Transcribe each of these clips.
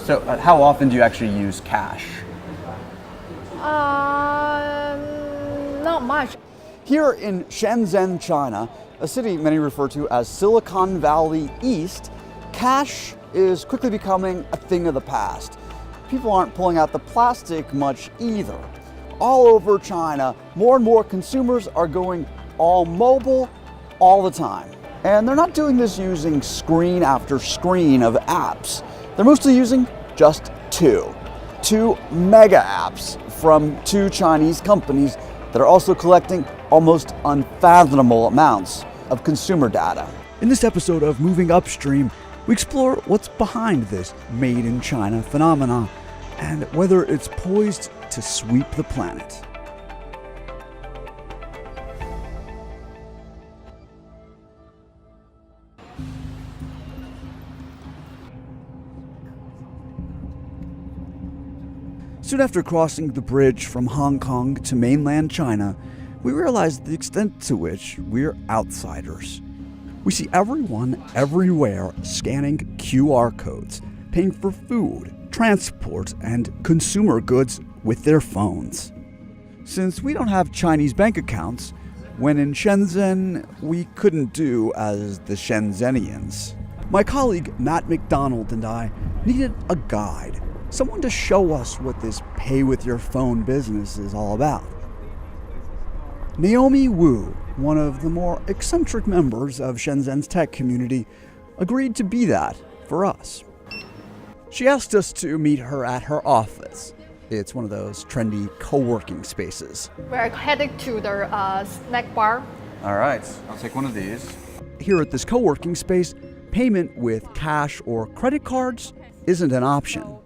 So how often do you actually use cash? Not much. Here in Shenzhen, China, a city many refer to as Silicon Valley East, cash is quickly becoming a thing of the past. People aren't pulling out the plastic much either. All over China, more and more consumers are going all mobile all the time. And they're not doing this using screen after screen of apps. They're mostly using just two mega apps from two Chinese companies that are also collecting almost unfathomable amounts of consumer data. In this episode of Moving Upstream, we explore what's behind this made in China phenomenon and whether it's poised to sweep the planet. Soon after crossing the bridge from Hong Kong to mainland China, we realized the extent to which we're outsiders. We see everyone everywhere scanning QR codes, paying for food, transport, and consumer goods with their phones. Since we don't have Chinese bank accounts, when in Shenzhen, we couldn't do as the Shenzhenians. My colleague Matt McDonald and I needed a guide. Someone to show us what this pay-with-your-phone business is all about. Naomi Wu, one of the more eccentric members of Shenzhen's tech community, agreed to be that for us. She asked us to meet her at her office. It's one of those trendy co-working spaces. We're heading to the snack bar. All right, I'll take one of these. Here at this co-working space, payment with cash or credit cards isn't an option.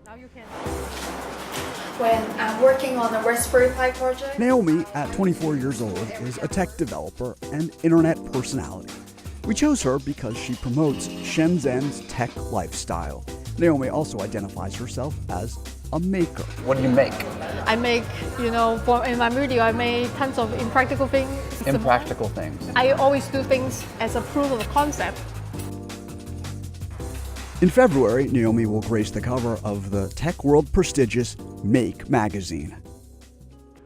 When I'm working on a Raspberry Pi project. Naomi, at 24 years old, is a tech developer and internet personality. We chose her because she promotes Shenzhen's tech lifestyle. Naomi also identifies herself as a maker. What do you make? I make, in my video, I made tons of impractical things. Impractical things. I always do things as a proof of concept. In February, Naomi will grace the cover of the tech world prestigious Make magazine.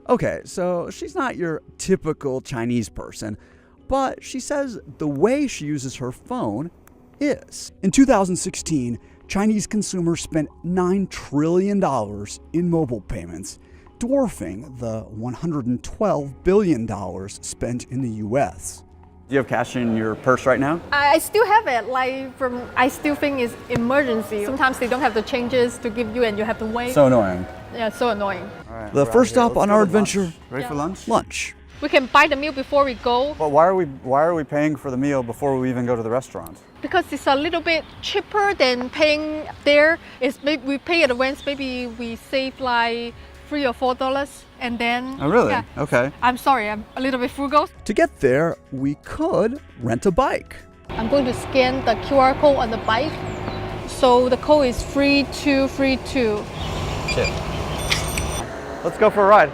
Okay, so she's not your typical Chinese person, but she says the way she uses her phone is. In 2016, Chinese consumers spent $9 trillion in mobile payments, dwarfing the $112 billion spent in the US. Do you have cash in your purse right now? I still have it, I still think it's emergency. Sometimes they don't have the changes to give you and you have to wait. So annoying. Yeah, so annoying. All right, The first stop on our adventure, Ready for lunch? lunch. We can buy the meal before we go Well, why are we paying for the meal before we even go to the restaurant? because it's a little bit cheaper than paying there. We pay at advance, maybe we save like $3 or $4 and then... Oh, really? Yeah. Okay. I'm sorry, I'm a little bit frugal. To get there, we could rent a bike. I'm going to scan the QR code on the bike. So the code is 3232. Shit. Let's go for a ride.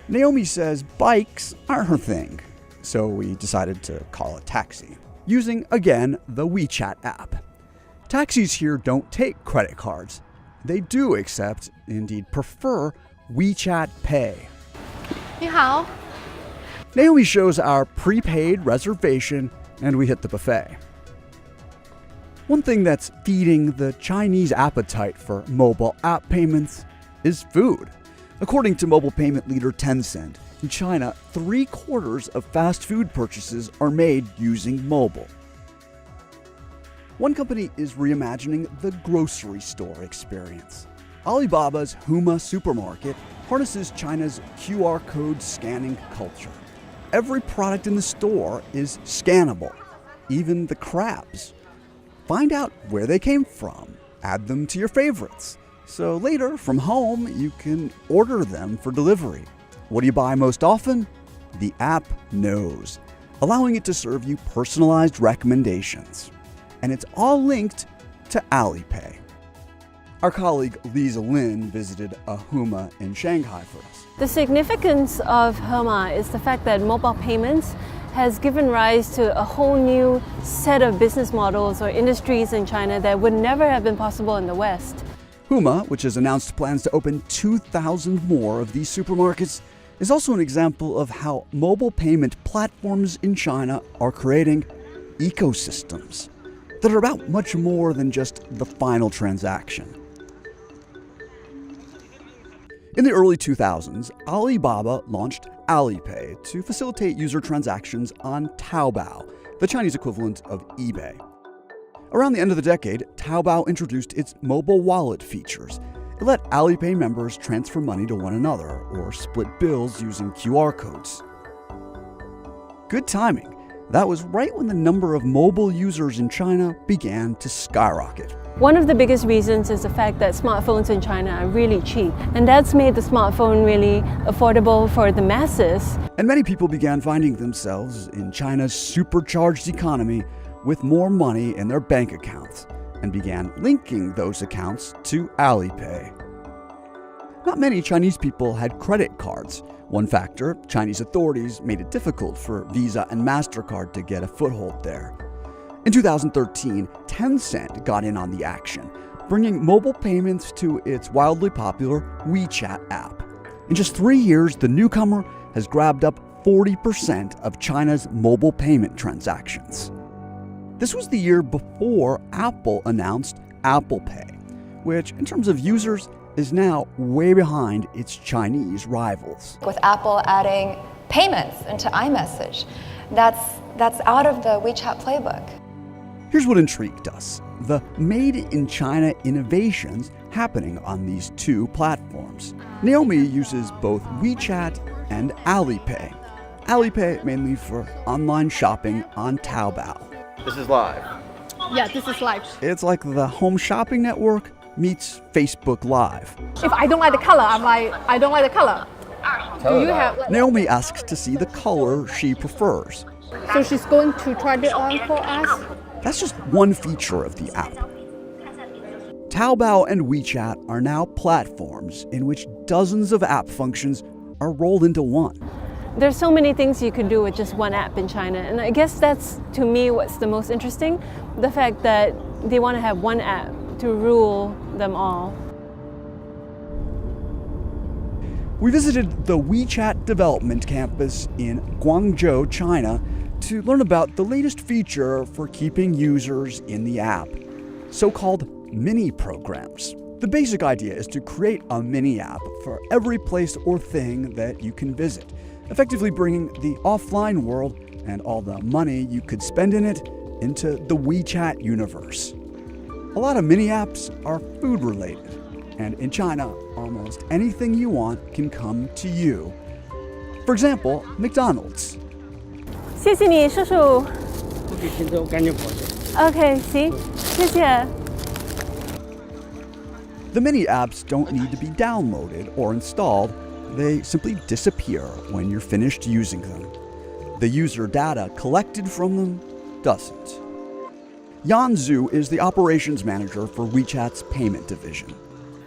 Naomi says bikes aren't her thing, so we decided to call a taxi, using, again, the WeChat app. Taxis here don't take credit cards. They do accept, indeed prefer, WeChat Pay. 你好. Naomi shows our prepaid reservation, and we hit the buffet. One thing that's feeding the Chinese appetite for mobile app payments is food. According to mobile payment leader Tencent, in China, 3/4 of fast food purchases are made using mobile. One company is reimagining the grocery store experience. Alibaba's Huma supermarket harnesses China's QR code scanning culture. Every product in the store is scannable, even the crabs. Find out where they came from, add them to your favorites. So later, from home, you can order them for delivery. What do you buy most often? The app knows, allowing it to serve you personalized recommendations. And it's all linked to Alipay. Our colleague Lisa Lin visited a Huma in Shanghai for us. The significance of Hema is the fact that mobile payments has given rise to a whole new set of business models or industries in China that would never have been possible in the West. Huma, which has announced plans to open 2,000 more of these supermarkets, is also an example of how mobile payment platforms in China are creating ecosystems that are about much more than just the final transaction. In the early 2000s, Alibaba launched Alipay to facilitate user transactions on Taobao, the Chinese equivalent of eBay. Around the end of the decade, Taobao introduced its mobile wallet features. It let Alipay members transfer money to one another or split bills using QR codes. Good timing. That was right when the number of mobile users in China began to skyrocket. One of the biggest reasons is the fact that smartphones in China are really cheap, and that's made the smartphone really affordable for the masses. And many people began finding themselves in China's supercharged economy with more money in their bank accounts and began linking those accounts to Alipay. Not many Chinese people had credit cards. One factor, Chinese authorities made it difficult for Visa and MasterCard to get a foothold there. In 2013, Tencent got in on the action, bringing mobile payments to its wildly popular WeChat app. In just 3 years, the newcomer has grabbed up 40% of China's mobile payment transactions. This was the year before Apple announced Apple Pay, which, in terms of users, is now way behind its Chinese rivals. With Apple adding payments into iMessage, that's out of the WeChat playbook. Here's what intrigued us: the made-in-China innovations happening on these two platforms. Naomi uses both WeChat and Alipay. Alipay mainly for online shopping on Taobao. This is live. Yeah, this is live. It's like the home shopping network meets Facebook Live. If I don't like the color, I'm like, I don't like the color. Do you have? Naomi asks to see the color she prefers. So she's going to try it on for us. That's just one feature of the app. Taobao and WeChat are now platforms in which dozens of app functions are rolled into one. There's so many things you could do with just one app in China, and I guess that's, to me, what's the most interesting, the fact that they want to have one app to rule them all. We visited the WeChat development campus in Guangzhou, China, to learn about the latest feature for keeping users in the app, so-called mini programs. The basic idea is to create a mini app for every place or thing that you can visit, effectively bringing the offline world and all the money you could spend in it into the WeChat universe. A lot of mini apps are food related, and in China, almost anything you want can come to you. For example, McDonald's. 谢谢你，叔叔。Okay, see? 谢谢。 The mini apps don't need to be downloaded or installed. They simply disappear when you're finished using them. The user data collected from them doesn't. Yan Zhu is the operations manager for WeChat's payment division.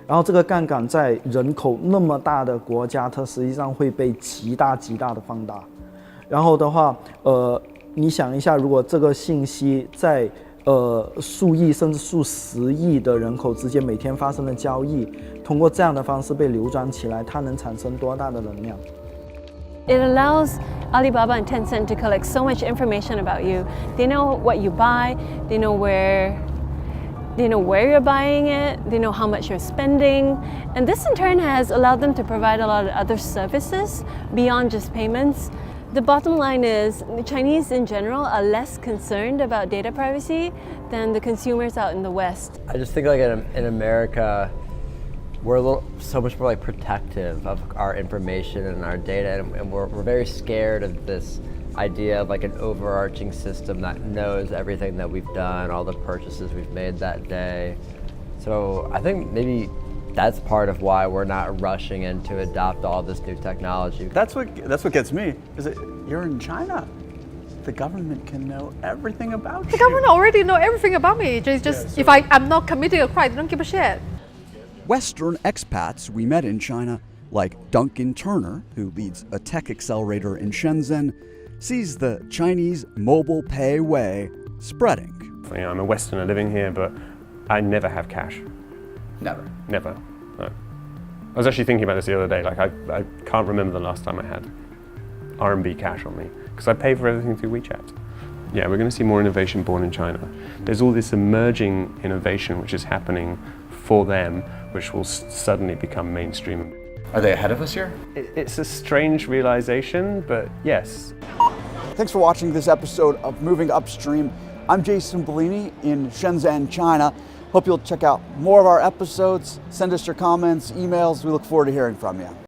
然后这个杠杆在人口那么大的国家，它实际上会被极大的放大。然后的话，你想一下，如果这个信息在数亿甚至数十亿的人口之间每天发生的交易，通过这样的方式被流转起来，它能产生多大的能量？ It allows Alibaba and Tencent to collect so much information about you. They know what you buy, they know where you're buying it, they know how much you're spending, and this in turn has allowed them to provide a lot of other services beyond just payments. The bottom line is, the Chinese in general are less concerned about data privacy than the consumers out in the West. I just think like in America, we're so much more like protective of our information and our data, and we're very scared of this idea of like an overarching system that knows everything that we've done, all the purchases we've made that day. So I think maybe that's part of why we're not rushing in to adopt all this new technology. That's what gets me. Is it you're in China? The government can know everything about you. The government already know everything about me. Just if I'm not committing a crime, they don't give a shit. Western expats we met in China, like Duncan Turner, who leads a tech accelerator in Shenzhen, sees the Chinese mobile pay way spreading. You know, I'm a Westerner living here, but I never have cash. Never. Never. No. I was actually thinking about this the other day. Like, I can't remember the last time I had RMB cash on me, because I pay for everything through WeChat. Yeah, we're going to see more innovation born in China. There's all this emerging innovation which is happening for them, which will suddenly become mainstream. Are they ahead of us here? It's a strange realization, but yes. Thanks for watching this episode of Moving Upstream. I'm Jason Bellini in Shenzhen, China. Hope you'll check out more of our episodes. Send us your comments, emails. We look forward to hearing from you.